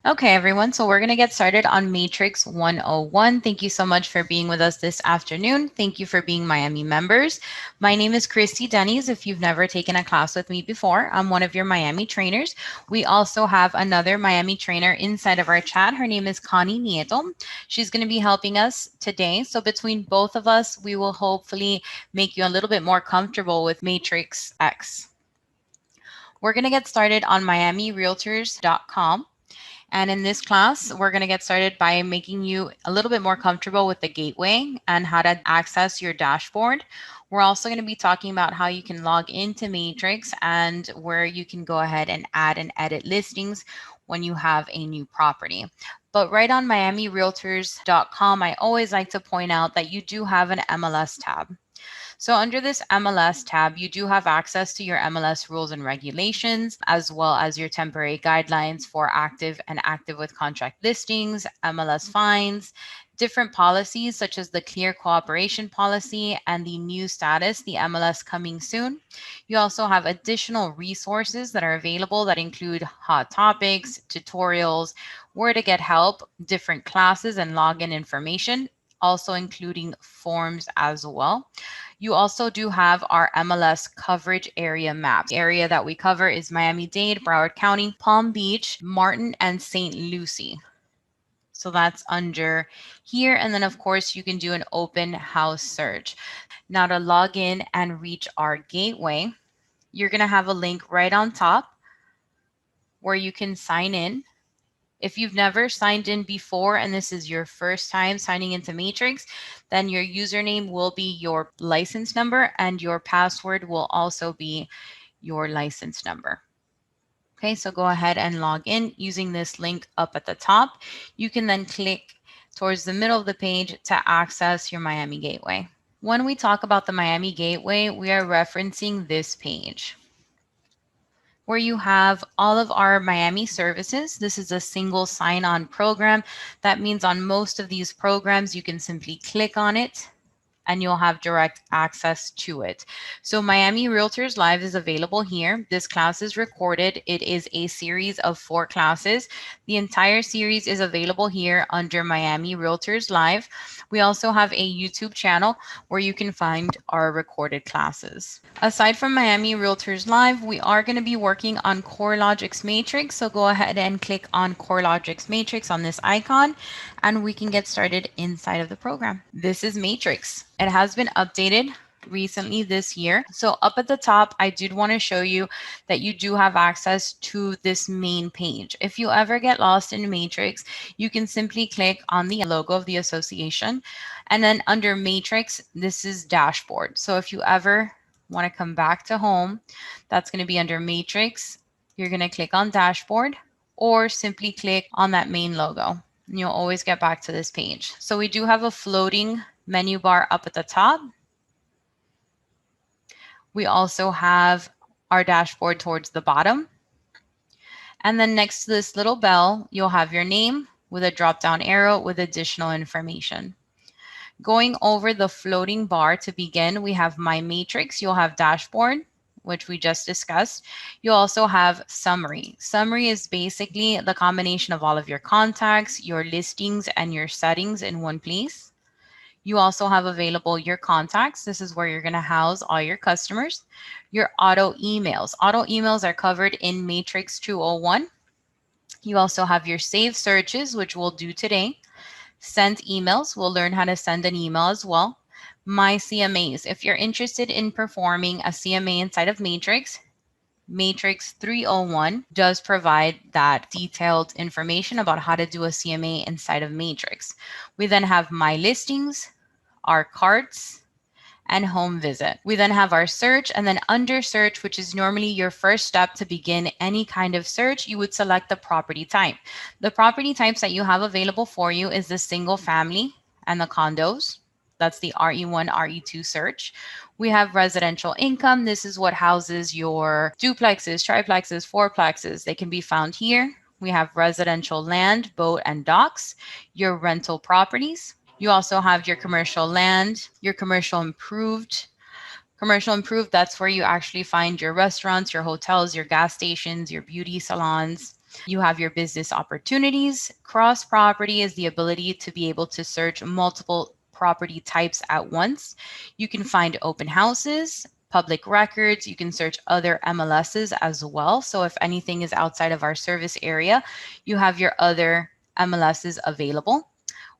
Okay, everyone, so we're going to get started on Matrix 101. Thank you so much for being with us this afternoon. Thank you for being Miami members. My name is Christy Denny's. If you've never taken a class with me before, I'm one of your Miami trainers. We also have another Miami trainer inside of our chat. Her name is Connie Nieto. She's going to be helping us today. So between both of us, we will hopefully make you a little bit more comfortable with Matrix X. We're going to get started on miamirealtors.com. And in this class, we're going to get started by making you a little bit more comfortable with the gateway and how to access your dashboard. We're also going to be talking about how you can log into Matrix and where you can go ahead and add and edit listings when you have a new property. But right on miamirealtors.com, I always like to point out that you do have an MLS tab. So under this MLS tab, you do have access to your MLS rules and regulations, as well as your temporary guidelines for active and active with contract listings, MLS fines, different policies such as the clear cooperation policy and the new status, the MLS coming soon. You also have additional resources that are available that include hot topics, tutorials, where to get help, different classes and login information, also including forms as well. You also do have our MLS coverage area maps. The area that we cover is Miami-Dade, Broward County, Palm Beach, Martin, and St. Lucie. So that's under here. And then, of course, you can do an open house search. Now, to log in and reach our gateway, you're going to have a link right on top where you can sign in. If you've never signed in before and this is your first time signing into Matrix, then your username will be your license number and your password will also be your license number. Okay, so go ahead and log in using this link up at the top. You can then click towards the middle of the page to access your Miami Gateway. When we talk about the Miami Gateway, we are referencing this page where you have all of our Miami services. This is a single sign-on program. That means on most of these programs, you can simply click on it and you'll have direct access to it. So Miami Realtors Live is available here. This class is recorded. It is a series of 4 classes. The entire series is available here under Miami Realtors Live. We also have a YouTube channel where you can find our recorded classes. Aside from Miami Realtors Live, we are going to be working on CoreLogics Matrix. So go ahead and click on CoreLogics Matrix on this icon and we can get started inside of the program. This is Matrix. It has been updated recently this year. So up at the top, I did want to show you that you do have access to this main page. If you ever get lost in Matrix, you can simply click on the logo of the association. And then under Matrix, this is dashboard. So if you ever want to come back to home, that's going to be under Matrix. You're going to click on dashboard or simply click on that main logo. And you'll always get back to this page. So we do have a floating menu bar up at the top. We also have our dashboard towards the bottom. And then next to this little bell, you'll have your name with a drop-down arrow with additional information. Going over the floating bar to begin, we have My Matrix. You'll have Dashboard, which we just discussed. You'll also have Summary. Summary is basically the combination of all of your contacts, your listings, and your settings in one place. You also have available your contacts. This is where you're going to house all your customers. Your auto emails. Auto emails are covered in Matrix 201. You also have your saved searches, which we'll do today. Send emails. We'll learn how to send an email as well. My CMAs. If you're interested in performing a CMA inside of Matrix, Matrix 301 does provide that detailed information about how to do a CMA inside of Matrix. We then have My Listings, our carts, and home visit. We then have our search, and then under search, which is normally your first step to begin any kind of search, you would select the property type. The property types that you have available for you is the single family and the condos. That's the RE1, RE2 search. We have residential income. This is what houses your duplexes, triplexes, fourplexes. They can be found here. We have residential land, boat, and docks, your rental properties. You also have your commercial land, your commercial improved. Commercial improved, that's where you actually find your restaurants, your hotels, your gas stations, your beauty salons. You have your business opportunities. Cross property is the ability to be able to search multiple property types at once. You can find open houses, public records. You can search other MLSs as well. So if anything is outside of our service area, you have your other MLSs available.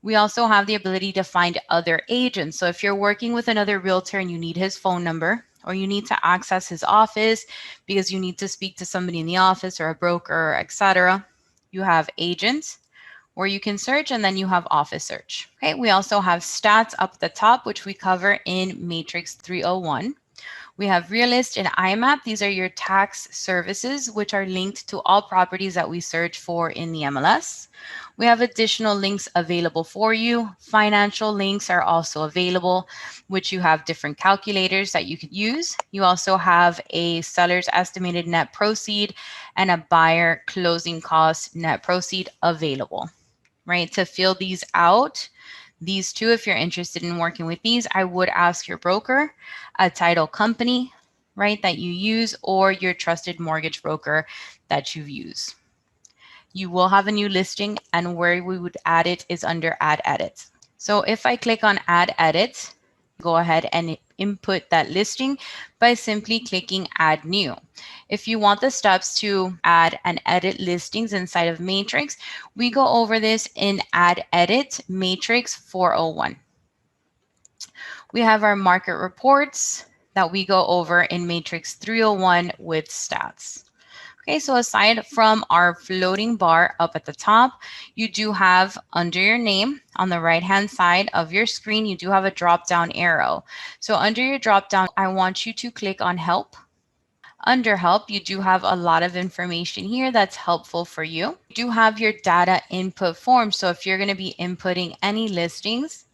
We also have the ability to find other agents. So if you're working with another realtor and you need his phone number, or you need to access his office because you need to speak to somebody in the office or a broker, etc., you have agents where you can search, and then you have office search. Okay, we also have stats up at the top, which we cover in Matrix 301. We have Realist and IMAP. These are your tax services, which are linked to all properties that we search for in the MLS. We have additional links available for you. Financial links are also available, which you have different calculators that you could use. You also have a seller's estimated net proceed and a buyer closing cost net proceed available, right? To fill these out, these two, if you're interested in working with these, I would ask your broker, a title company, right, that you use, or your trusted mortgage broker that you use. You will have a new listing, and where we would add it is under Add Edit. So if I click on Add Edit, go ahead and input that listing by simply clicking Add New. If you want the steps to add and edit listings inside of Matrix, we go over this in Add Edit Matrix 401. We have our market reports that we go over in Matrix 301 with stats. Okay, so aside from our floating bar up at the top, you do have under your name on the right-hand side of your screen, you do have a drop-down arrow. So under your drop-down, I want you to click on Help. Under Help, you do have a lot of information here that's helpful for you. You do have your data input form. So if you're going to be inputting any listings,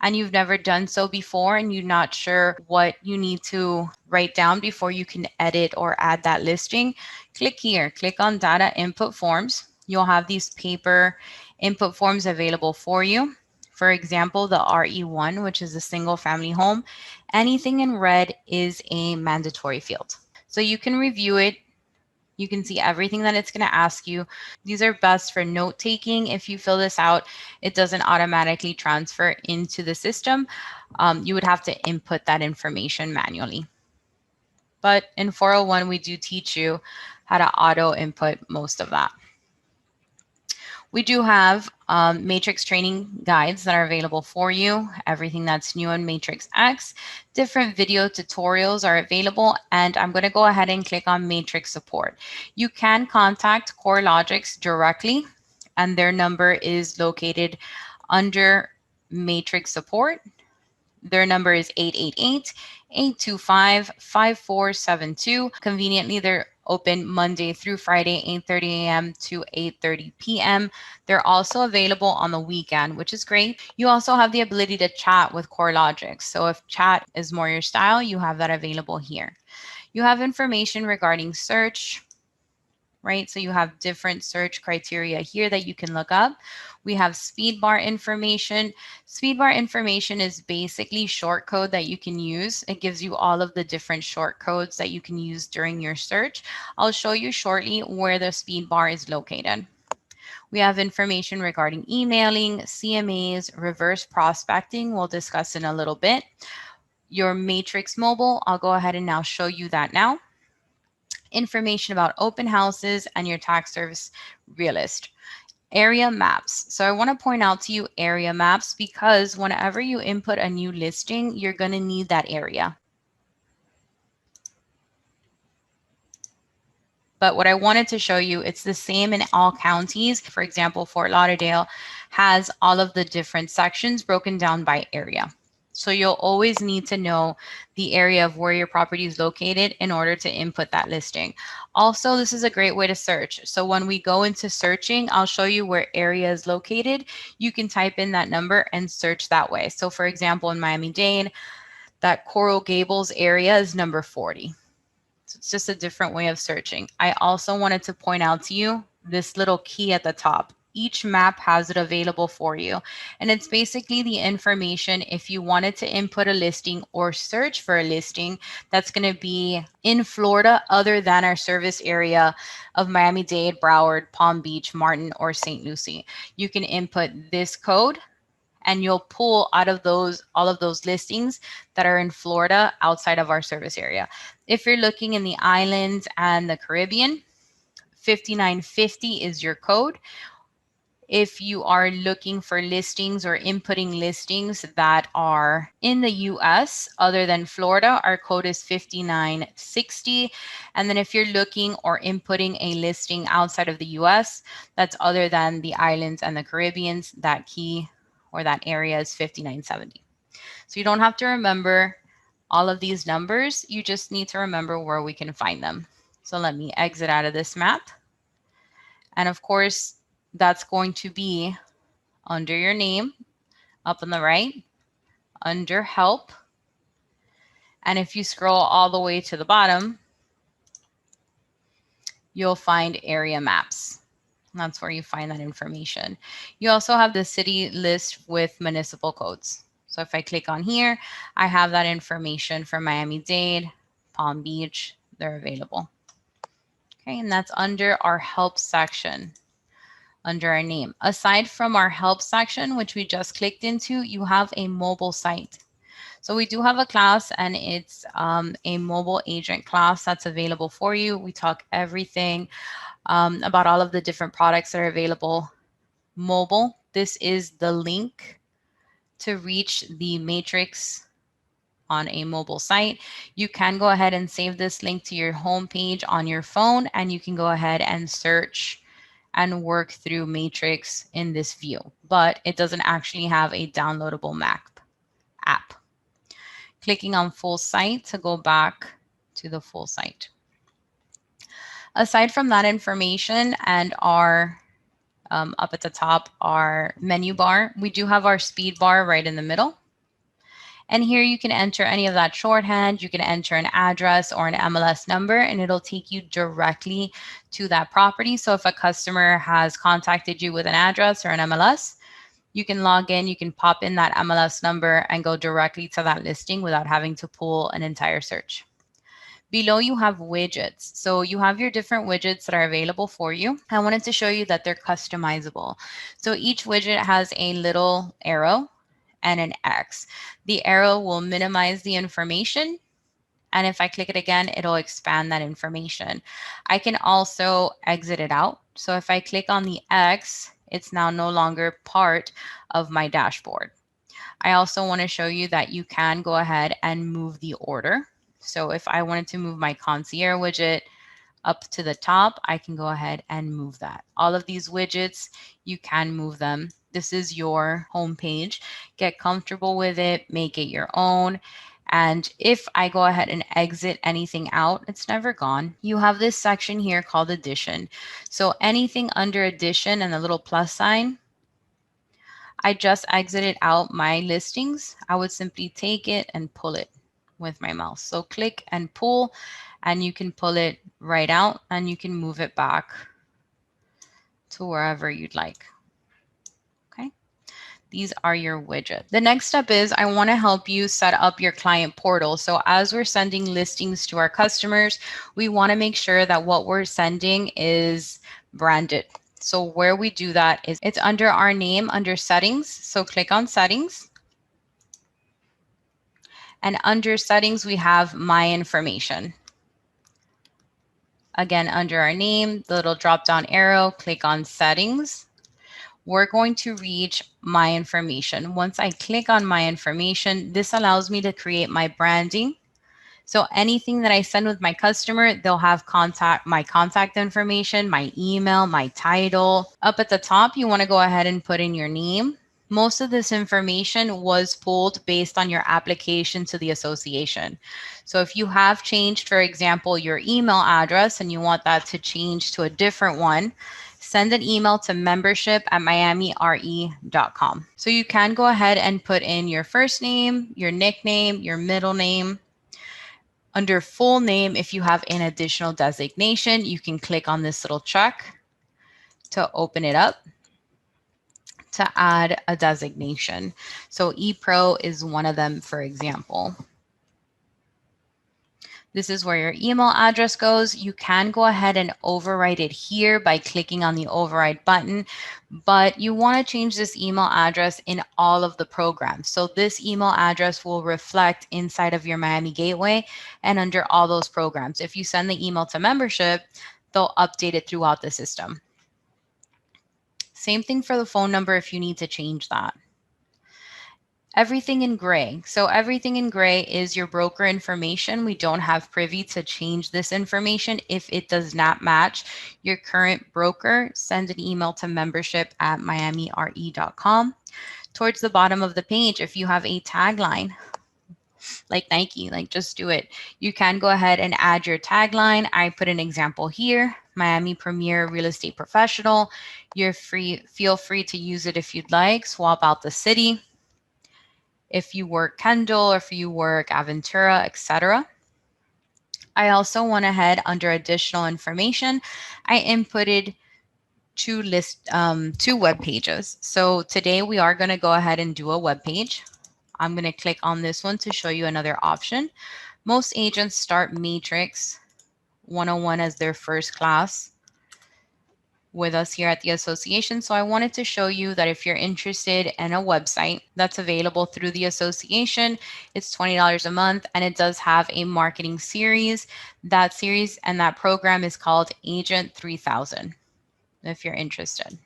and you've never done so before and you're not sure what you need to write down before you can edit or add that listing, click here, click on data input forms. You'll have these paper input forms available for you. For example, the RE1, which is a single family home, anything in red is a mandatory field. So you can review it. You can see everything that it's going to ask you. These are best for note taking. If you fill this out, it doesn't automatically transfer into the system. You would have to input that information manually. But in 401, we do teach you how to auto input most of that. We do have Matrix training guides that are available for you, everything that's new in Matrix X. Different video tutorials are available, and I'm going to go ahead and click on Matrix support. You can contact CoreLogics directly, and their number is located under Matrix support. Their number is 888-825-5472. Conveniently, they're open Monday through Friday, 8:30 a.m. to 8:30 p.m. They're also available on the weekend, which is great. You also have the ability to chat with CoreLogics. So if chat is more your style, you have that available here. You have information regarding search, right? So you have different search criteria here that you can look up. We have speed bar information. Speed bar information is basically short code that you can use. It gives you all of the different short codes that you can use during your search. I'll show you shortly where the speed bar is located. We have information regarding emailing, CMAs, reverse prospecting. We'll discuss in a little bit. Your Matrix Mobile, I'll go ahead and now show you that now. Information about open houses and your tax service realist. Area maps. So I want to point out to you area maps because whenever you input a new listing, you're going to need that area. But what I wanted to show you, it's the same in all counties. For example, Fort Lauderdale has all of the different sections broken down by area. So you'll always need to know the area of where your property is located in order to input that listing. Also, this is a great way to search. So when we go into searching, I'll show you where area is located. You can type in that number and search that way. So for example, in Miami-Dade, that Coral Gables area is number 40. So it's just a different way of searching. I also wanted to point out to you this little key at the top, each map has it available for you. And it's basically the information if you wanted to input a listing or search for a listing that's going to be in Florida other than our service area of Miami-Dade, Broward, Palm Beach, Martin, or St. Lucie. You can input this code and you'll pull out of those all of those listings that are in Florida outside of our service area. If you're looking in the islands and the Caribbean, 5950 is your code. If you are looking for listings or inputting listings that are in the US other than Florida, our code is 5960. And then if you're looking or inputting a listing outside of the US that's other than the islands and the Caribbeans, that key or that area is 5970. So you don't have to remember all of these numbers. You just need to remember where we can find them. So let me exit out of this map. And of course, that's going to be under your name, up on the right, under help. And if you scroll all the way to the bottom, you'll find area maps. That's where you find that information. You also have the city list with municipal codes. So if I click on here, I have that information for Miami-Dade, Palm Beach, they're available. Okay, and that's under our help section, under our name. Aside from our help section, which we just clicked into, you have a mobile site. So we do have a class and it's a mobile agent class that's available for you. We talk everything about all of the different products that are available mobile. This is the link to reach the matrix on a mobile site. You can go ahead and save this link to your home page on your phone, and you can go ahead and search and work through Matrix in this view, but it doesn't actually have a downloadable map app. Clicking on full site to go back to the full site. Aside from that information and our up at the top, our menu bar, we do have our speed bar right in the middle. And here you can enter any of that shorthand. You can enter an address or an MLS number, and it'll take you directly to that property. So if a customer has contacted you with an address or an MLS, you can log in, you can pop in that MLS number and go directly to that listing without having to pull an entire search. Below you have widgets. So you have your different widgets that are available for you. I wanted to show you that they're customizable. So each widget has a little arrow and an X. The arrow will minimize the information. And if I click it again, it'll expand that information. I can also exit it out. So if I click on the X, it's now no longer part of my dashboard. I also want to show you that you can go ahead and move the order. So if I wanted to move my concierge widget up to the top, I can go ahead and move that. All of these widgets, you can move them. This is your home page. Get comfortable with it, make it your own. And if I go ahead and exit anything out, it's never gone. You have this section here called addition. So anything under addition and the little plus sign, I just exited out my listings. I would simply take it and pull it with my mouse. So click and pull, and you can pull it right out and you can move it back to wherever you'd like. Okay. These are your widgets. The next step is I want to help you set up your client portal. So as we're sending listings to our customers, we want to make sure that what we're sending is branded. So where we do that is it's under our name, under settings. So click on settings. And under settings, we have my information. Again, under our name, the little drop-down arrow, click on settings. We're going to reach my information. Once I click on my information, this allows me to create my branding. So anything that I send with my customer, they'll have my contact information, my email, my title. Up at the top, you want to go ahead and put in your name. Most of this information was pulled based on your application to the association. So if you have changed, for example, your email address and you want that to change to a different one, send an email to membership@miamire.com. So you can go ahead and put in your first name, your nickname, your middle name. Under full name, if you have an additional designation, you can click on this little check to open it up. to add a designation. So ePro is one of them, for example. This is where your email address goes. You can go ahead and overwrite it here by clicking on the override button, but you want to change this email address in all of the programs. So this email address will reflect inside of your Miami Gateway and under all those programs. If you send the email to membership, they'll update it throughout the system. Same thing for the phone number if you need to change that. Everything in gray. So everything in gray is your broker information. We don't have privy to change this information. If it does not match your current broker, send an email to membership@miamire.com. Towards the bottom of the page, if you have a tagline, like Nike, like just do it. You can go ahead and add your tagline. I put an example here, Miami Premier Real Estate Professional. Feel free to use it if you'd like. Swap out the city. If you work Kendall or if you work Aventura, etc. I also went ahead under additional information. I inputted two web pages. So today we are going to go ahead and do a web page. I'm going to click on this one to show you another option. Most agents start Matrix 101 as their first class with us here at the association. So I wanted to show you that if you're interested in a website that's available through the association, it's $20 a month, and it does have a marketing series. That series and that program is called Agent 3000, if you're interested.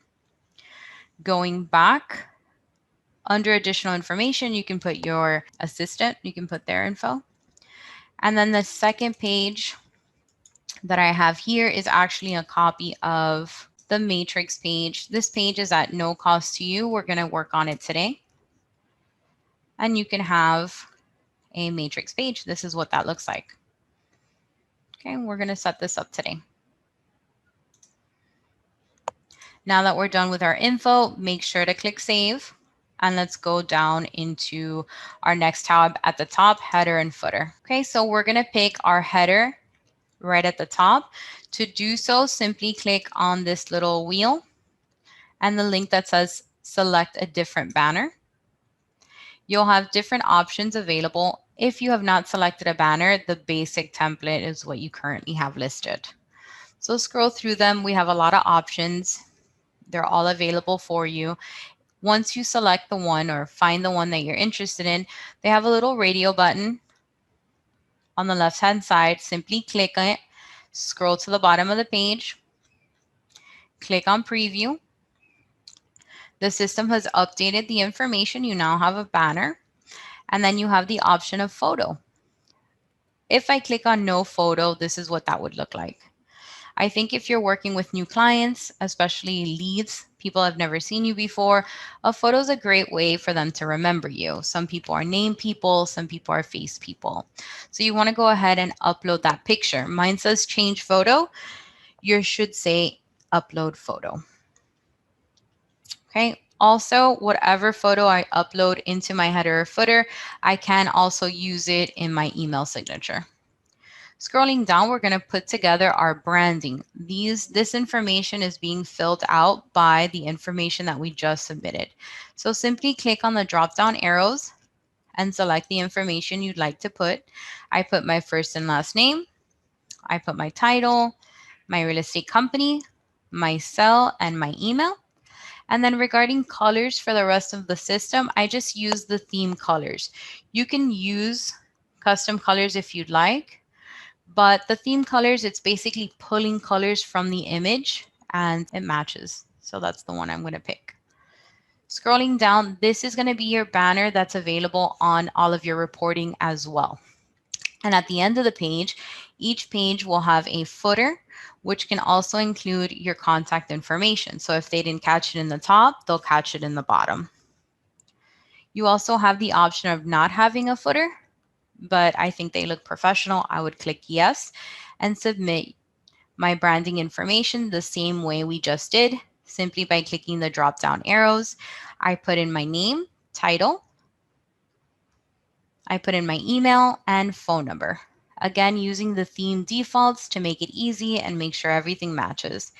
Going back, under additional information, you can put your assistant, you can put their info. And then the second page that I have here is actually a copy of the matrix page. This page is at no cost to you. We're going to work on it today. And you can have a matrix page. This is what that looks like. Okay, we're going to set this up today. Now that we're done with our info, make sure to click save. And let's go down into our next tab at the top, header and footer. Okay, so we're going to pick our header right at the top. To do so, simply click on this little wheel and the link that says select a different banner. You'll have different options available. If you have not selected a banner, the basic template is what you currently have listed. So scroll through them. We have a lot of options. They're all available for you. Once you select the one or find the one that you're interested in, they have a little radio button on the left-hand side. Simply click on it, scroll to the bottom of the page, click on preview. The system has updated the information. You now have a banner, and then you have the option of photo. If I click on no photo, this is what that would look like. I think if you're working with new clients, especially leads, people have never seen you before, a photo is a great way for them to remember you. Some people are name people, some people are face people. So you want to go ahead and upload that picture. Mine says change photo. Yours should say upload photo. Okay. Also, whatever photo I upload into my header or footer, I can also use it in my email signature. Scrolling down, we're going to put together our branding. This information is being filled out by the information that we just submitted. So simply click on the drop-down arrows and select the information you'd like to put. I put my first and last name. I put my title, my real estate company, my cell, and my email. And then regarding colors for the rest of the system, I just use the theme colors. You can use custom colors if you'd like, but the theme colors, it's basically pulling colors from the image and it matches. So that's the one I'm going to pick. Scrolling down, this is going to be your banner that's available on all of your reporting as well. And at the end of the page, each page will have a footer, which can also include your contact information. So if they didn't catch it in the top, they'll catch it in the bottom. You also have the option of not having a footer, but I think they look professional. I would click yes and submit my branding information the same way we just did, simply by clicking the drop-down arrows. I put in my name, title, I put in my email and phone number. Again, using the theme defaults to make it easy and make sure everything matches.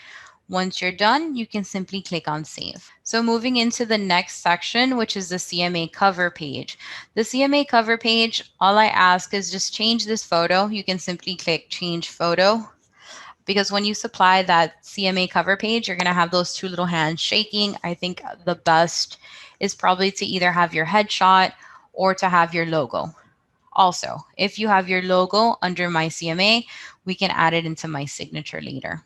Once you're done, you can simply click on Save. So moving into the next section, which is the CMA cover page. The CMA cover page, all I ask is just change this photo. You can simply click Change Photo, because when you supply that CMA cover page, you're going to have those two little hands shaking. I think the best is probably to either have your headshot or to have your logo. Also, if you have your logo under my CMA, we can add it into my signature later.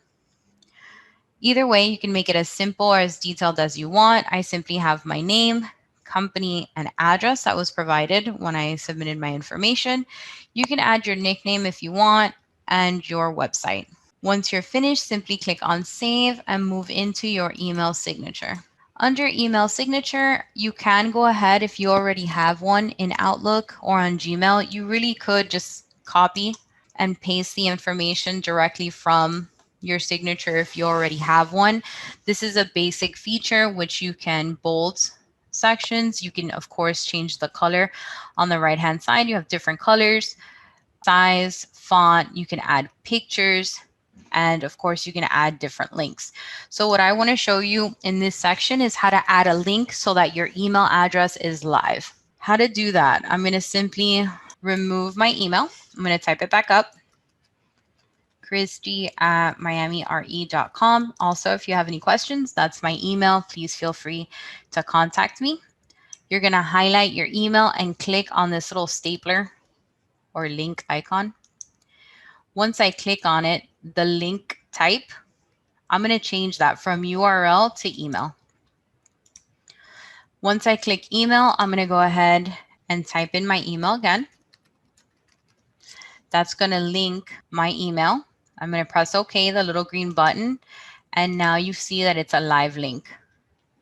Either way, you can make it as simple or as detailed as you want. I simply have my name, company, and address that was provided when I submitted my information. You can add your nickname if you want and your website. Once you're finished, simply click on Save and move into your email signature. Under email signature, you can go ahead if you already have one in Outlook or on Gmail. You really could just copy and paste the information directly from your signature if you already have one. This is a basic feature which you can bold sections. You can, of course, change the color on the right-hand side. You have different colors, size, font. You can add pictures. And of course, you can add different links. So what I want to show you in this section is how to add a link so that your email address is live. How to do that? I'm going to simply remove my email. I'm going to type it back up. Christy@miamire.com. Also, if you have any questions, that's my email. Please feel free to contact me. You're going to highlight your email and click on this little stapler or link icon. Once I click on it, the link type, I'm going to change that from URL to email. Once I click email, I'm going to go ahead and type in my email again. That's going to link my email. I'm going to press OK, the little green button, and now you see that it's a live link.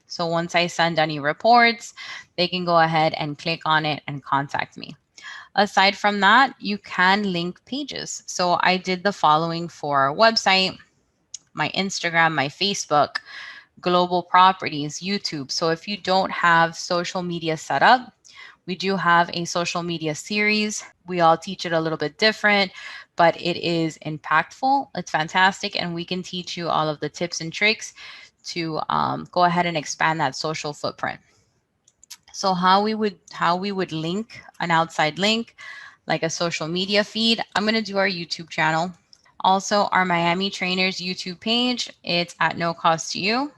So once I send any reports, they can go ahead and click on it and contact me. Aside from that, you can link pages. So I did the following for our website, my Instagram, my Facebook, global properties, YouTube. So if you don't have social media set up, we do have a social media series. We all teach it a little bit different, but it is impactful. It's fantastic. And we can teach you all of the tips and tricks to go ahead and expand that social footprint. So how we would link an outside link, like a social media feed. I'm going to do our YouTube channel. Also, our Miami Trainers YouTube page. It's at no cost to you.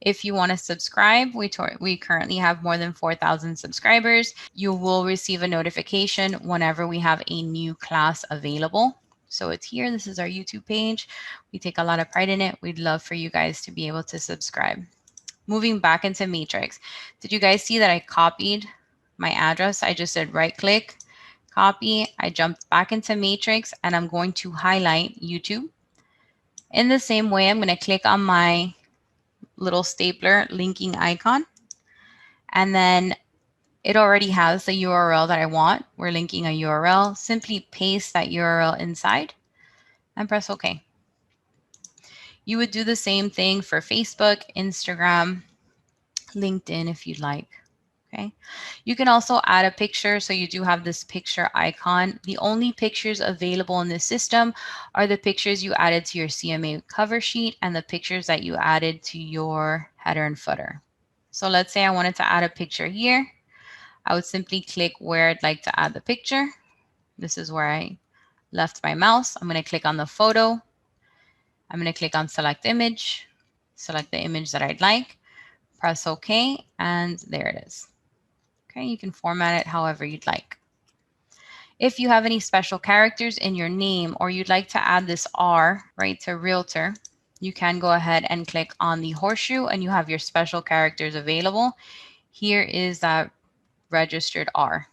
If you want to subscribe, we currently have more than 4,000 subscribers. You will receive a notification whenever we have a new class available. So it's here. This is our YouTube page. We take a lot of pride in it. We'd love for you guys to be able to subscribe. Moving back into Matrix. Did you guys see that I copied my address? I just said right click, copy. I jumped back into Matrix and I'm going to highlight YouTube. In the same way, I'm going to click on my little stapler linking icon. And then it already has the URL that I want. We're linking a URL. Simply paste that URL inside and press OK. You would do the same thing for Facebook, Instagram, LinkedIn if you'd like. Okay. You can also add a picture. So you do have this picture icon. The only pictures available in this system are the pictures you added to your CMA cover sheet and the pictures that you added to your header and footer. So let's say I wanted to add a picture here. I would simply click where I'd like to add the picture. This is where I left my mouse. I'm going to click on the photo. I'm going to click on select image, select the image that I'd like, press OK, and there it is. Okay, you can format it however you'd like. If you have any special characters in your name or you'd like to add this R, right, to realtor, you can go ahead and click on the horseshoe and you have your special characters available. Here is that registered R,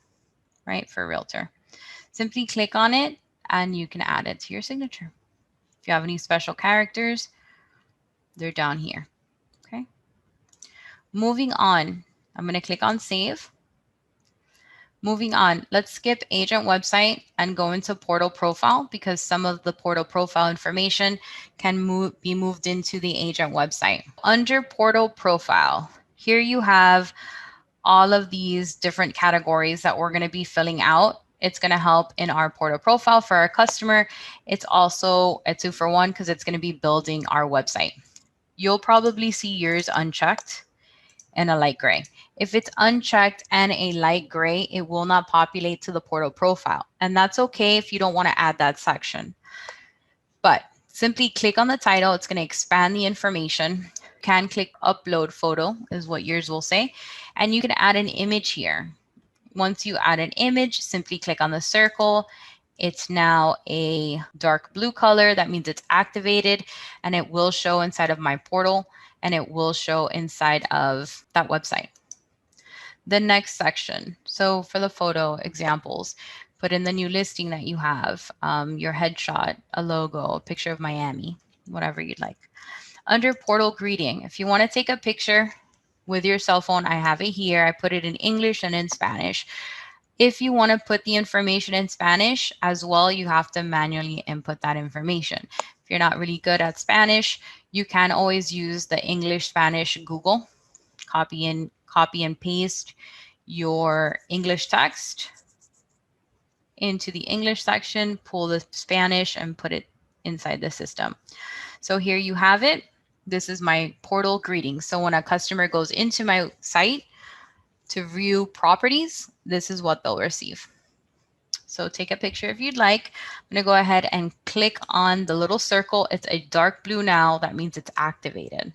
right, for realtor. Simply click on it and you can add it to your signature. If you have any special characters, they're down here. Okay. Moving on, I'm going to click on save. Moving on, let's skip agent website and go into portal profile because some of the portal profile information can be moved into the agent website. Under portal profile, here you have all of these different categories that we're going to be filling out. It's going to help in our portal profile for our customer. It's also a 2-for-1 because it's going to be building our website. you'll probably see yours unchecked and a light gray. If it's unchecked and a light gray, it will not populate to the portal profile. And that's okay if you don't want to add that section. But simply click on the title. It's going to expand the information. You can click upload photo is what yours will say. And you can add an image here. Once you add an image, simply click on the circle. It's now a dark blue color. That means it's activated, and it will show inside of my portal, and it will show inside of that website. The next section. So for the photo examples, put in the new listing that you have, your headshot, a logo, a picture of Miami, whatever you'd like. Under portal greeting, if you want to take a picture with your cell phone, I have it here. I put it in English and in Spanish. If you want to put the information in Spanish as well, you have to manually input that information. If you're not really good at Spanish, you can always use the English Spanish Google. Copy and paste your English text into the English section, pull the Spanish and put it inside the system. So here you have it. This is my portal greeting. So when a customer goes into my site to view properties, this is what they'll receive. So take a picture if you'd like. I'm going to go ahead and click on the little circle. It's a dark blue now. That means it's activated.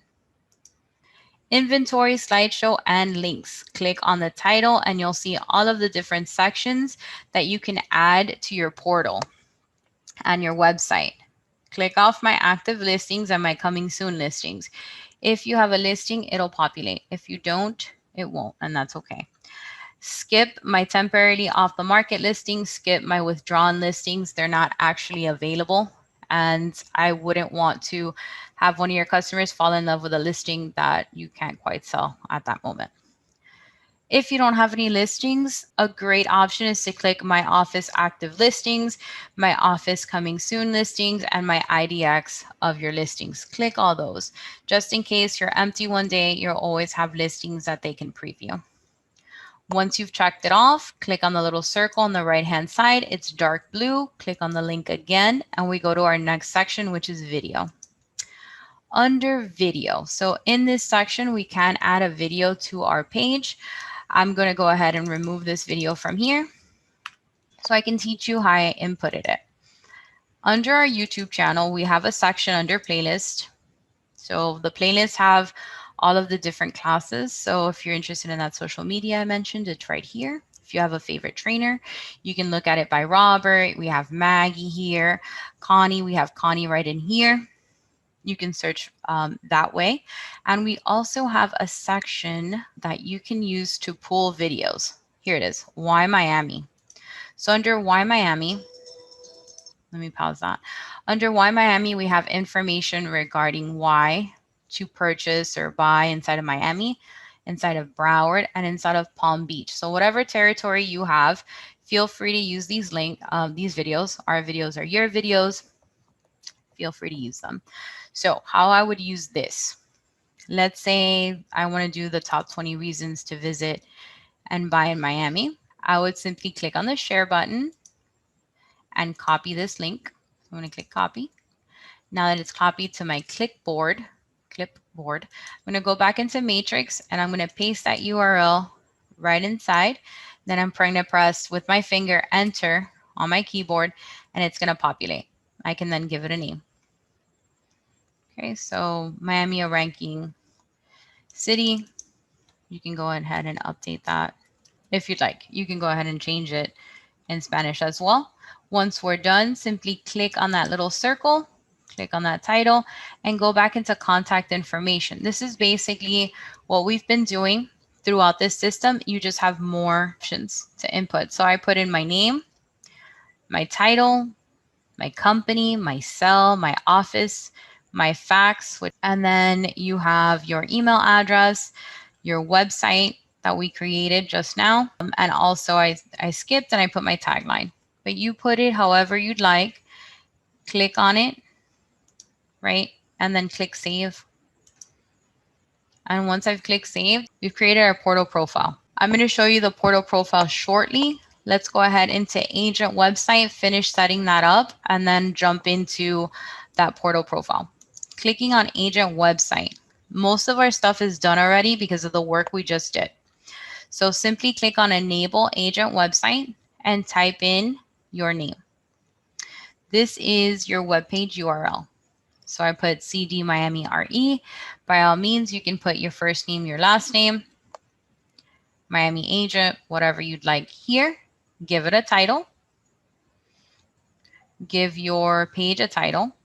Inventory, slideshow, and links. Click on the title and you'll see all of the different sections that you can add to your portal and your website. Click off my active listings and my coming soon listings. If you have a listing, it'll populate. If you don't, it won't, and that's okay. Skip my temporarily off the market listings, skip my withdrawn listings. They're not actually available. And I wouldn't want to have one of your customers fall in love with a listing that you can't quite sell at that moment. If you don't have any listings, a great option is to click my office active listings, my office coming soon listings, and my IDX of your listings. Click all those. Just in case you're empty one day, you'll always have listings that they can preview. Once you've checked it off, click on the little circle on the right-hand side. It's dark blue. Click on the link again, and we go to our next section, which is video. Under video, so in this section, we can add a video to our page. I'm going to go ahead and remove this video from here so I can teach you how I inputted it. Under our YouTube channel, we have a section under playlist. So the playlists have all of the different classes. So if you're interested in that social media I mentioned, it's right here. If you have a favorite trainer, you can look at it by Robert. We have Maggie here. Connie, we have Connie right in here. You can search that way. And we also have a section that you can use to pull videos. Here it is, Why Miami. So under Why Miami, let me pause that. Under Why Miami, we have information regarding why to purchase or buy inside of Miami, inside of Broward, and inside of Palm Beach. So whatever territory you have, feel free to use these videos. Our videos are your videos. Feel free to use them. So how I would use this. Let's say I want to do the top 20 reasons to visit and buy in Miami. I would simply click on the share button and copy this link. So I'm going to click copy. Now that it's copied to my clipboard, I'm going to go back into Matrix and I'm going to paste that URL right inside. Then I'm going to press with my finger enter on my keyboard and it's going to populate. I can then give it a name. Okay, so Miami, a ranking city. You can go ahead and update that if you'd like. You can go ahead and change it in Spanish as well. Once we're done, simply click on that little circle, click on that title, and go back into contact information. This is basically what we've been doing throughout this system. You just have more options to input. So I put in my name, my title, my company, my cell, my office, my fax, and then you have your email address, your website that we created just now. And also I skipped and I put my tagline, but you put it however you'd like. Click on it, right? And then click save. And once I've clicked save, we've created our portal profile. I'm going to show you the portal profile shortly. Let's go ahead into agent website, finish setting that up, and then jump into that portal profile. clicking on agent website. Most of our stuff is done already because of the work we just did. So simply click on enable agent website and type in your name. This is your webpage URL. So I put CD Miami RE. By all means, you can put your first name, your last name, Miami agent, whatever you'd like here. Give it a title. Give your page a title.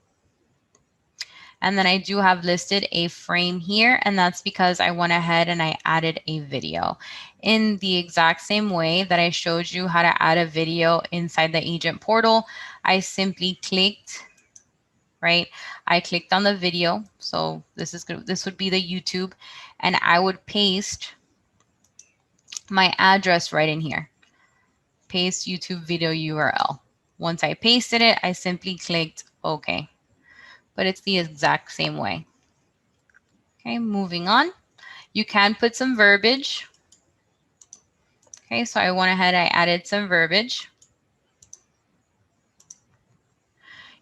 And then I do have listed a frame here, and that's because I went ahead and I added a video. In the exact same way that I showed you how to add a video inside the agent portal, I simply clicked, right? I clicked on the video. So this would be the YouTube, and I would paste my address right in here. Paste YouTube video URL. Once I pasted it, I simply clicked OK. But it's the exact same way. Okay, moving on. You can put some verbiage. Okay, so I went ahead, I added some verbiage.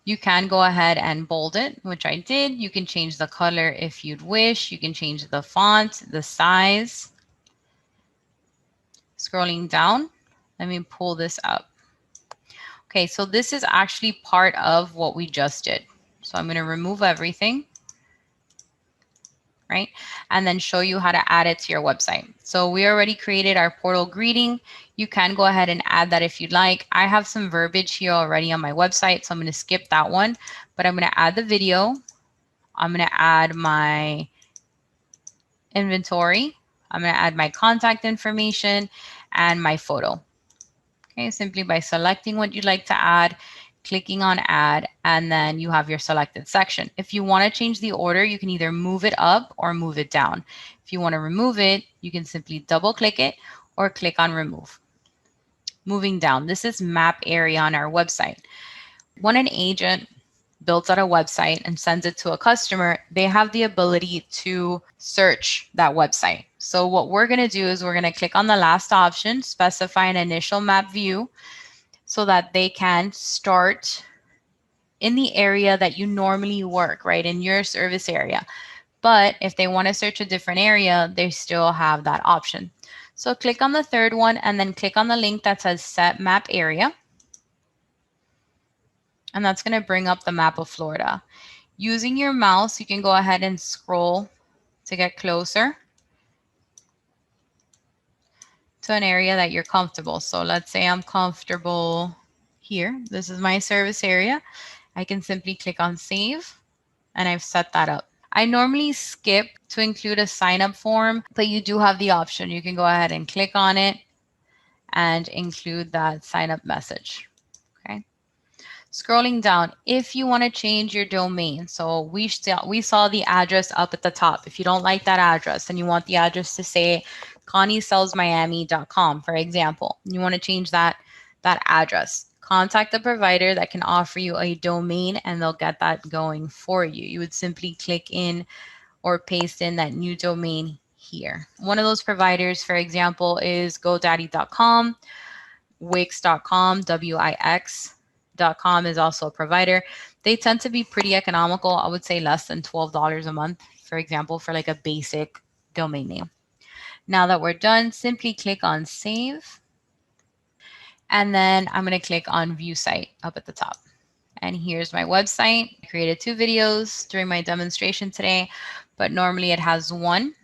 You can go ahead and bold it, which I did. You can change the color if you'd wish. You can change the font, the size. Scrolling down, let me pull this up. Okay, so this is actually part of what we just did. So I'm going to remove everything. Right? And then show you how to add it to your website. So we already created our portal greeting. You can go ahead and add that if you'd like. I have some verbiage here already on my website, so I'm going to skip that one, but I'm going to add the video. I'm going to add my inventory. I'm going to add my contact information and my photo. Okay, simply by selecting what you'd like to add, clicking on add, and then you have your selected section. If you want to change the order, you can either move it up or move it down. If you want to remove it, you can simply double click it or click on remove. Moving down, this is map area on our website. When an agent builds out a website and sends it to a customer, they have the ability to search that website. So what we're going to do is we're going to click on the last option, specify an initial map view, so that they can start in the area that you normally work, right, in your service area. But if they want to search a different area, they still have that option. So click on the third one and then click on the link that says set map area. And that's going to bring up the map of Florida. Using your mouse, you can go ahead and scroll to get closer to an area that you're comfortable. So let's say I'm comfortable here. This is my service area. I can simply click on save, and I've set that up. I normally skip to include a sign up form, but you do have the option. You can go ahead and click on it and include that sign up message. Okay. Scrolling down, if you want to change your domain, so we saw the address up at the top. If you don't like that address and you want the address to say ConnieSellsMiami.com, for example, you want to change that address, contact the provider that can offer you a domain and they'll get that going for you. You would simply click in or paste in that new domain here. One of those providers, for example, is GoDaddy.com, Wix.com, Wix.com is also a provider. They tend to be pretty economical. I would say less than $12 a month, for example, for like a basic domain name. Now that we're done, simply click on save. And then I'm going to click on view site up at the top. And here's my website. I created 2 videos during my demonstration today, but normally it has 1.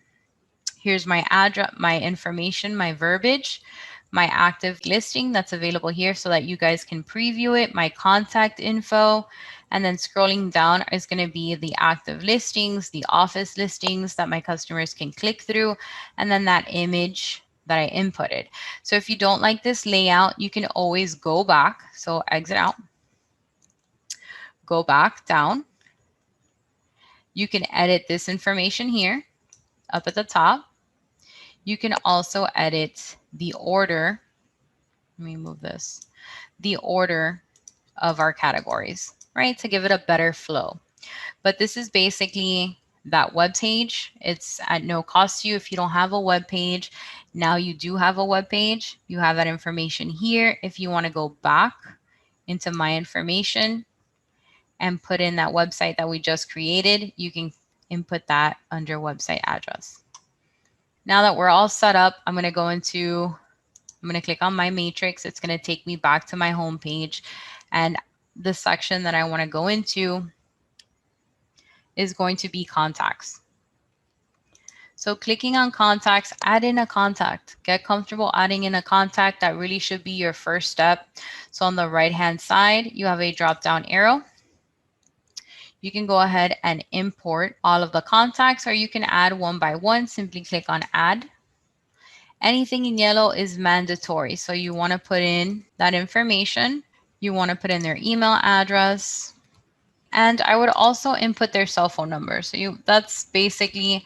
Here's my address, my information, my verbiage, my active listing that's available here so that you guys can preview it, my contact info, and then scrolling down is going to be the active listings, the office listings that my customers can click through, and then that image that I inputted. So if you don't like this layout, you can always go back. So exit out, go back down. You can edit this information here up at the top. You can also edit the order. Let me move this. The order of our categories, right? To give it a better flow. But this is basically that web page. It's at no cost to you if you don't have a web page. Now you do have a web page. You have that information here. If you want to go back into my information and put in that website that we just created, you can input that under website address. Now that we're all set up, I'm going to click on my matrix. It's going to take me back to my home page, and the section that I want to go into is going to be contacts. So clicking on contacts, add in a contact. Get comfortable adding in a contact. That really should be your first step. So on the right-hand side, you have a drop-down arrow. You can go ahead and import all of the contacts, or you can add one by one. Simply click on add. Anything in yellow is mandatory. So you want to put in that information. You want to put in their email address. And I would also input their cell phone number. So that's basically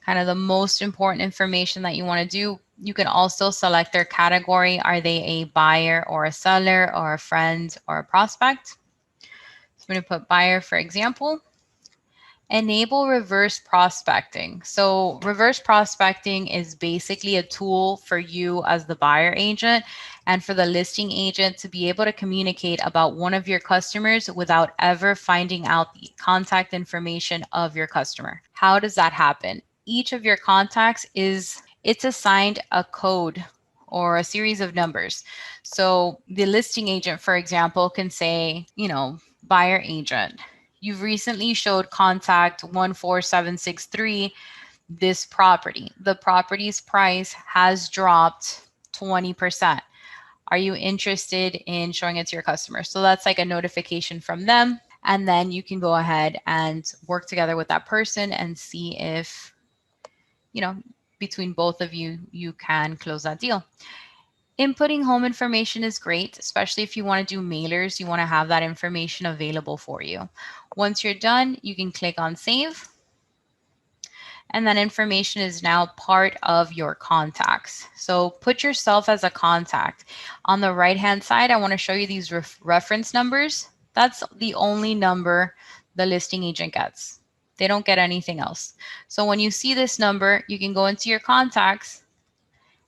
kind of the most important information that you want to do. You can also select their category. Are they a buyer or a seller or a friend or a prospect? So I'm going to put buyer, for example. Enable reverse prospecting. So reverse prospecting is basically a tool for you as the buyer agent and for the listing agent to be able to communicate about one of your customers without ever finding out the contact information of your customer. How does that happen? Each of your contacts it's assigned a code or a series of numbers. So the listing agent, for example, can say, buyer agent, you've recently showed contact 14763 this property. The property's price has dropped 20%. Are you interested in showing it to your customer? So that's like a notification from them. And then you can go ahead and work together with that person and see if, between both of you, you can close that deal. Inputting home information is great, especially if you want to do mailers. You want to have that information available for you. Once you're done, you can click on save. And that information is now part of your contacts. So put yourself as a contact. On the right-hand side, I want to show you these reference numbers. That's the only number the listing agent gets. They don't get anything else. So when you see this number, you can go into your contacts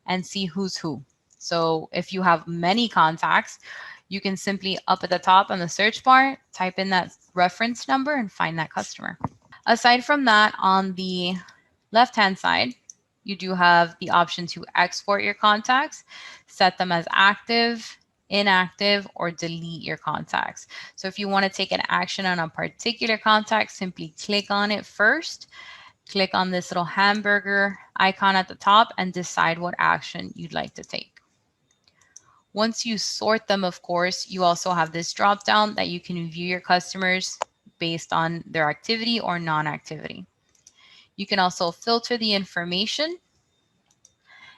and see who's who. So if you have many contacts, you can simply up at the top on the search bar, type in that reference number and find that customer. Aside from that, on the left-hand side, you do have the option to export your contacts, set them as active, inactive, or delete your contacts. So if you want to take an action on a particular contact, simply click on it first. Click on this little hamburger icon at the top and decide what action you'd like to take. Once you sort them, of course, you also have this drop down that you can view your customers based on their activity or non-activity. You can also filter the information.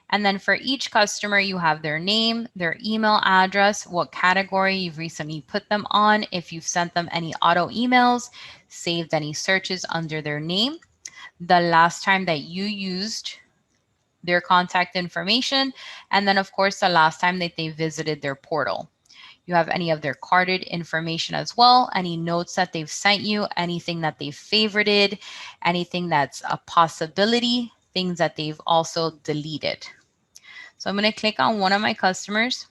And then for each customer, you have their name, their email address, what category you've recently put them on, if you've sent them any auto emails, saved any searches under their name, the last time that you used their contact information, and then of course the last time that they visited their portal. You have any of their carded information as well, any notes that they've sent you, anything that they've favorited, anything that's a possibility, things that they've also deleted. So I'm going to click on one of my customers.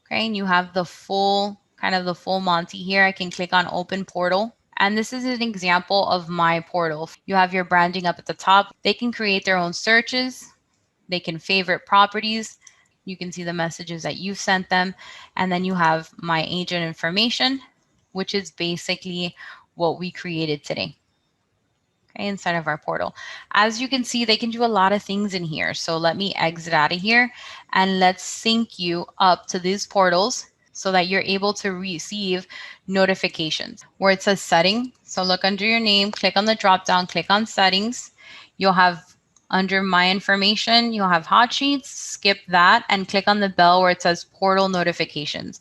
Okay, and you have the full Monty here. I can click on open portal. And this is an example of my portal. You have your branding up at the top. They can create their own searches. They can favorite properties. You can see the messages that you've sent them. And then you have my agent information, which is basically what we created today. Okay, inside of our portal. As you can see, they can do a lot of things in here. So let me exit out of here and let's sync you up to these portals so that you're able to receive notifications where it says setting. So look under your name, click on the drop down, click on settings. You'll have under my information, you'll have hot sheets, skip that and click on the bell where it says portal notifications.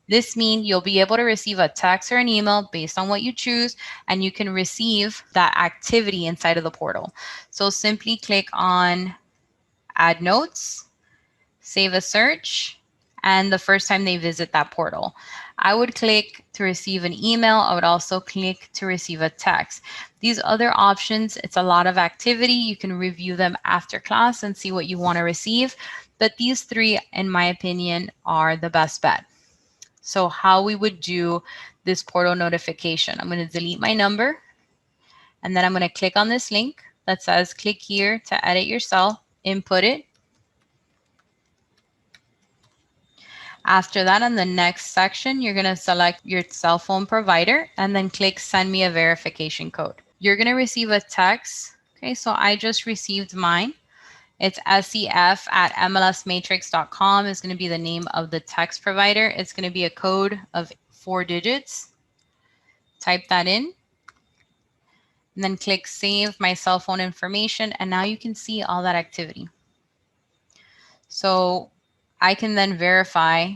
This means you'll be able to receive a text or an email based on what you choose, and you can receive that activity inside of the portal. So simply click on add notes, save a search, and the first time they visit that portal. I would click to receive an email. I would also click to receive a text. These other options, it's a lot of activity. You can review them after class and see what you want to receive. But these three, in my opinion, are the best bet. So how we would do this portal notification. I'm going to delete my number, and then I'm going to click on this link that says click here to edit your cell, input it. After that, in the next section, you're going to select your cell phone provider and then click send me a verification code. You're going to receive a text. Okay, so I just received mine. It's sef@mlsmatrix.com is going to be the name of the text provider. It's going to be a code of 4 digits. Type that in and then click save my cell phone information. And now you can see all that activity. So I can then verify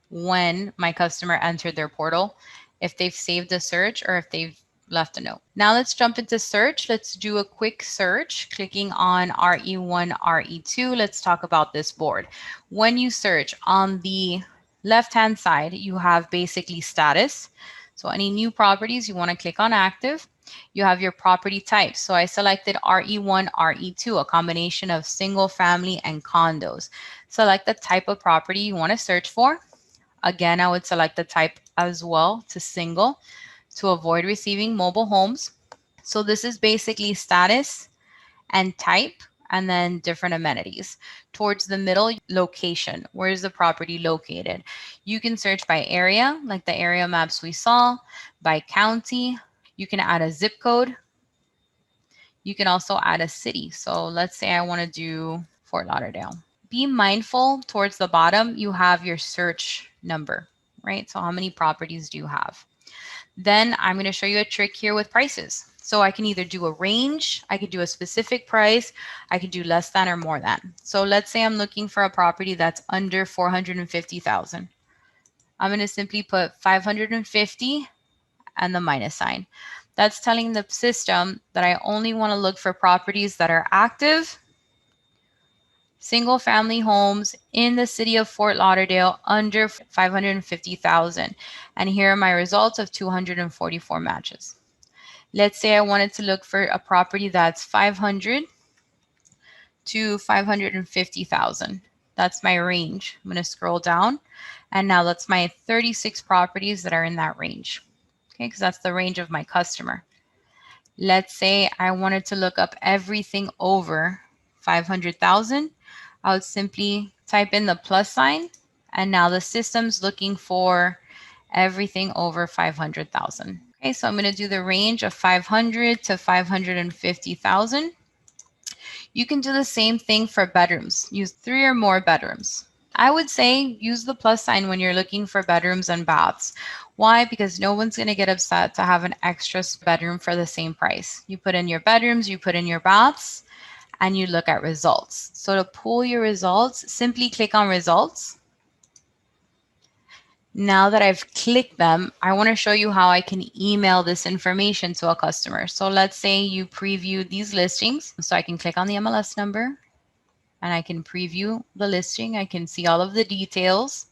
when my customer entered their portal, if they've saved a search or if they've left a note. Now let's jump into search. Let's do a quick search, clicking on RE1, RE2. Let's talk about this board. When you search on the left-hand side, you have basically status. So any new properties, you want to click on active. You have your property type. So I selected RE1, RE2, a combination of single family and condos. Select the type of property you want to search for. Again, I would select the type as well to single to avoid receiving mobile homes. So this is basically status and type and then different amenities. Towards the middle, location. Where is the property located? You can search by area, like the area maps we saw, by county. You can add a zip code. You can also add a city. So let's say I want to do Fort Lauderdale. Be mindful towards the bottom, you have your search number, right? So how many properties do you have? Then I'm going to show you a trick here with prices. So I can either do a range, I could do a specific price, I could do less than or more than. So let's say I'm looking for a property that's under 450,000. I'm going to simply put 550 and the minus sign. That's telling the system that I only want to look for properties that are active, single family homes in the city of Fort Lauderdale under 550,000. And here are my results of 244 matches. Let's say I wanted to look for a property that's 500 to 550,000. That's my range. I'm going to scroll down, and now that's my 36 properties that are in that range. Okay, because that's the range of my customer. Let's say I wanted to look up everything over 500,000. I would simply type in the plus sign, and now the system's looking for everything over 500,000. Okay, so I'm going to do the range of 500 to 550,000. You can do the same thing for bedrooms. Use 3 or more bedrooms. I would say use the plus sign when you're looking for bedrooms and baths. Why? Because no one's going to get upset to have an extra bedroom for the same price. You put in your bedrooms, you put in your baths, and you look at results. So to pull your results, simply click on results. Now that I've clicked them, I want to show you how I can email this information to a customer. So let's say you preview these listings. So I can click on the MLS number and I can preview the listing. I can see all of the details.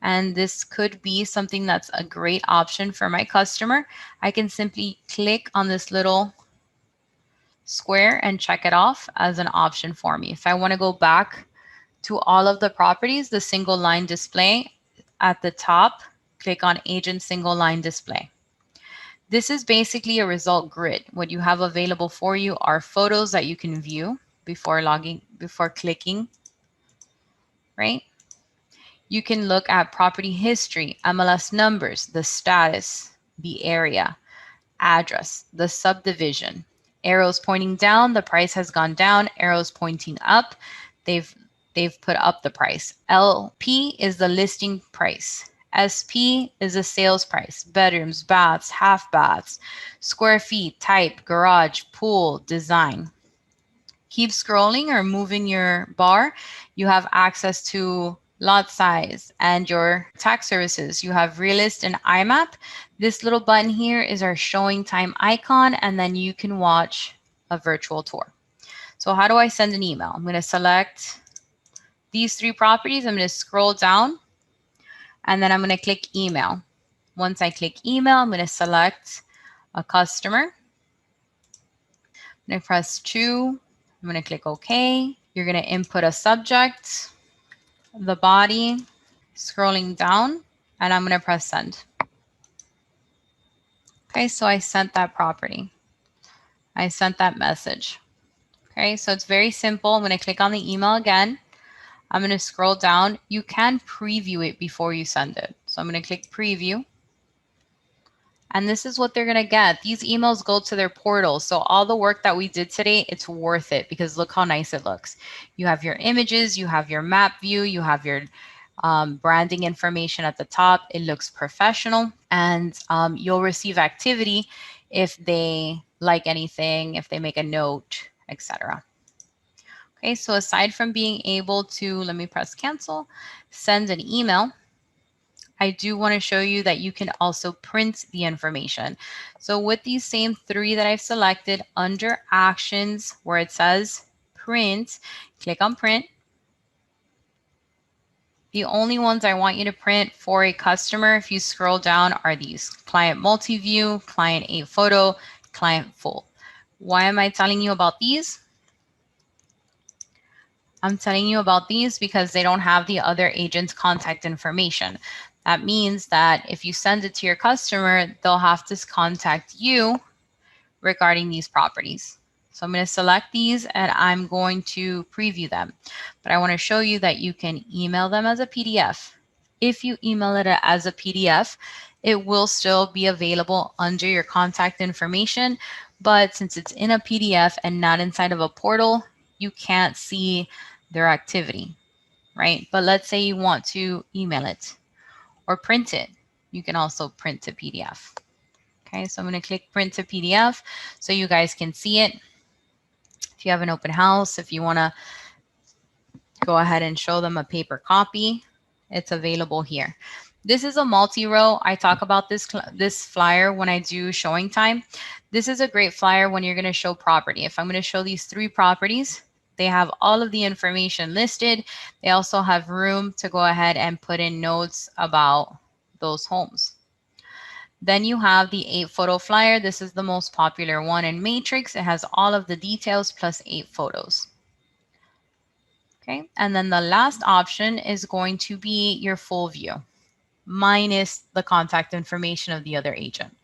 And this could be something that's a great option for my customer. I can simply click on this little square and check it off as an option for me. If I want to go back to all of the properties, the single line display at the top, click on Agent Single Line Display. This is basically a result grid. What you have available for you are photos that you can view before clicking, right? You can look at property history, MLS numbers, the status, the area, address, the subdivision. Arrows pointing down, the price has gone down. Arrows pointing up, they've put up the price. LP is the listing price. SP is the sales price. Bedrooms, baths, half baths, square feet, type, garage, pool, design. Keep scrolling or moving your bar. You have access to lot size and your tax services. You have Realist and IMAP. This little button here is our showing time icon, and then you can watch a virtual tour. So how do I send an email? I'm going to select these 3 properties. I'm going to scroll down, and then I'm going to click email. Once I click email, I'm going to select a customer. I'm going to press 2. I'm going to click OK. You're going to input a subject, the body, scrolling down. and I'm going to press send. Okay, so I sent that property. I sent that message. Okay, so it's very simple. I'm going to click on the email again. I'm going to scroll down. You can preview it before you send it. So I'm going to click preview. And this is what they're going to get. These emails go to their portal. So all the work that we did today, it's worth it because look how nice it looks. You have your images, you have your map view, you have your branding information at the top. It looks professional, and you'll receive activity if they like anything, if they make a note, etc. Okay, so aside from being able to, let me press cancel, send an email, I do want to show you that you can also print the information. So with these same three that I've selected under actions where it says print, click on print. The only ones I want you to print for a customer, if you scroll down, are these: client multi-view, client 8 photo, client full. Why am I telling you about these? I'm telling you about these because they don't have the other agent's contact information. That means that if you send it to your customer, they'll have to contact you regarding these properties. So I'm going to select these and I'm going to preview them. But I want to show you that you can email them as a PDF. If you email it as a PDF, it will still be available under your contact information. But since it's in a PDF and not inside of a portal, you can't see their activity, right? But let's say you want to email it or print it. You can also print to PDF. Okay, so I'm going to click print to PDF so you guys can see it. If you have an open house, if you want to go ahead and show them a paper copy, it's available here. This is a multi-row. I talk about this flyer when I do showing time. This is a great flyer when you're going to show property. If I'm going to show these 3 properties, they have all of the information listed. They also have room to go ahead and put in notes about those homes. Then you have the 8 photo flyer. This is the most popular one in Matrix. It has all of the details plus 8 photos. Okay, and then the last option is going to be your full view, minus the contact information of the other agent.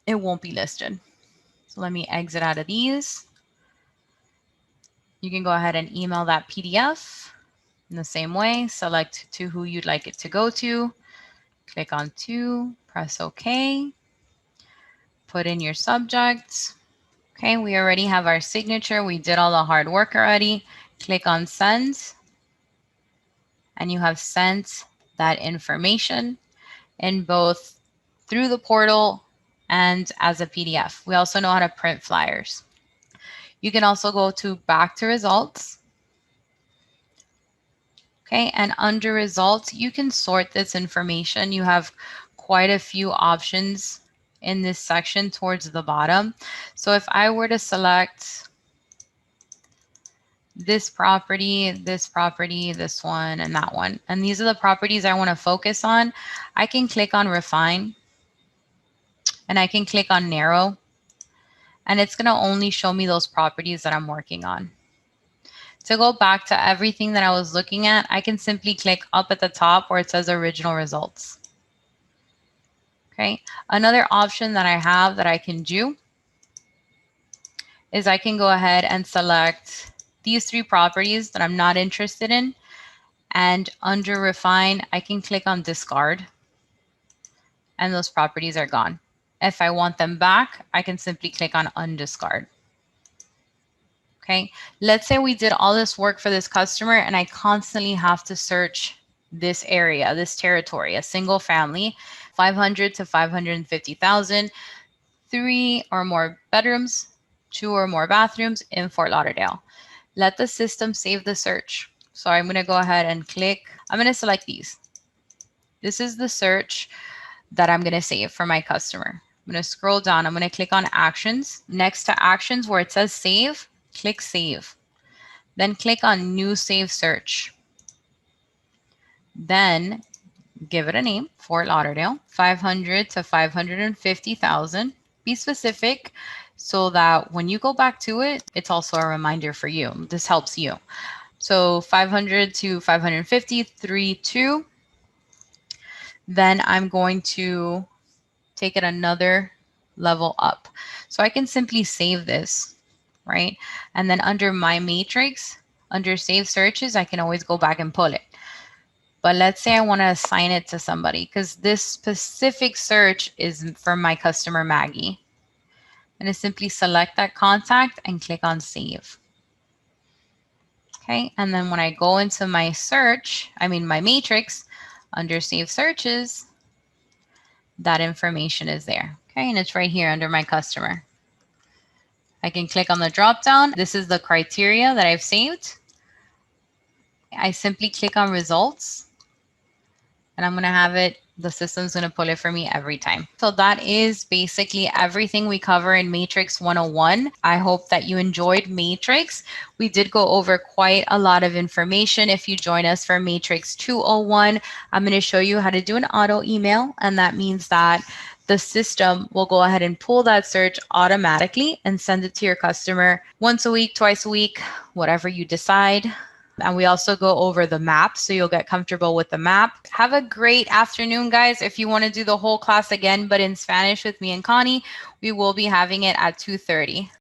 It won't be listed. So let me exit out of these. You can go ahead and email that PDF in the same way. Select to who you'd like it to go to. Click on to, press OK. Put in your subject. Okay, we already have our signature. We did all the hard work already. Click on send. And you have sent that information in both through the portal and as a PDF. We also know how to print flyers. You can also go to back to results. Okay, and under results, you can sort this information. You have quite a few options in this section towards the bottom. So if I were to select this property, this one, and that one, and these are the properties I want to focus on, I can click on refine and I can click on narrow, and it's going to only show me those properties that I'm working on. To go back to everything that I was looking at, I can simply click up at the top where it says original results. Okay, another option that I have that I can do is I can go ahead and select these 3 properties that I'm not interested in, and under refine, I can click on discard, and those properties are gone. If I want them back, I can simply click on undiscard. Okay, let's say we did all this work for this customer and I constantly have to search this area, this territory, a single family, 500 to 550,000, 3 or more bedrooms, 2 or more bathrooms in Fort Lauderdale. Let the system save the search. So I'm going to go ahead and click. I'm going to select these. This is the search that I'm going to save for my customer. I'm going to scroll down. I'm going to click on actions. Next to actions where it says save, click save. Then click on new save search. Then give it a name, Fort Lauderdale, 500 to 550,000. Be specific so that when you go back to it, it's also a reminder for you. This helps you. So 500 to 550, 3, 2. then I'm going to take it another level up. So I can simply save this, right? And then under my matrix, under save searches, I can always go back and pull it. But let's say I want to assign it to somebody because this specific search is for my customer Maggie. And I simply select that contact and click on save. Okay, and then when I go into my search, my matrix, under save searches, that information is there. Okay, and it's right here under my customer. I can click on the drop down. This is the criteria that I've saved. I simply click on results and I'm going to have it, the system's going to pull it for me every time. So that is basically everything we cover in Matrix 101. I hope that you enjoyed Matrix. We did go over quite a lot of information. If you join us for Matrix 201, I'm going to show you how to do an auto email, and that means that the system will go ahead and pull that search automatically and send it to your customer once a week, twice a week, whatever you decide. And we also go over the map, so you'll get comfortable with the map. Have a great afternoon, guys. If you want to do the whole class again, but in Spanish with me and Connie, we will be having it at 2:30.